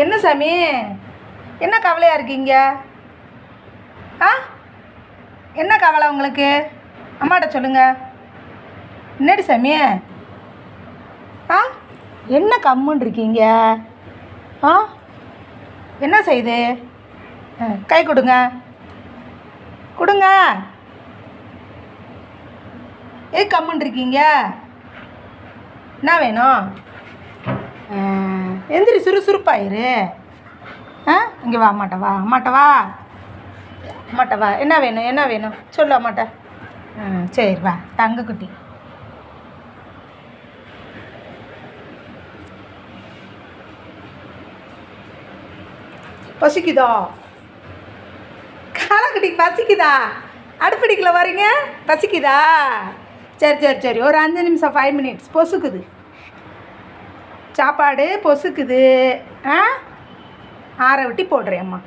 என்ன சாமி, என்ன கவலையாக இருக்கீங்க? ஆ, என்ன கவலை உங்களுக்கு? அம்மாட்ட சொல்லுங்க. என்னடி சாமி? ஆ, என்ன கம்முன்னு இருக்கீங்க? ஆ, என்ன செய்யுது? கை கொடுங்க, கொடுங்க. கம்முன்னு இருக்கீங்க? என்ன வேணும்? எந்திரி, சுறுசுறுப்பாயிரு. இங்கே வா, அம்மாட்ட வா, அம்மாட்ட வா, அம்மாட்ட வா. என்ன வேணும், என்ன வேணும் சொல்லு அம்மாட்ட. சரி வா தங்க குட்டி. பசிக்குதா? காலக்குட்டிக்கு பசிக்குதா? அடுப்படிக்கல வரீங்க, பசிக்குதா? சரி சரி சரி, ஒரு 5 நிமிஷம், 5 மினிட்ஸ். பொசுக்குது சாப்பாடு, பொசுக்குது. ஆற விட்டி போடுறேன் அம்மா.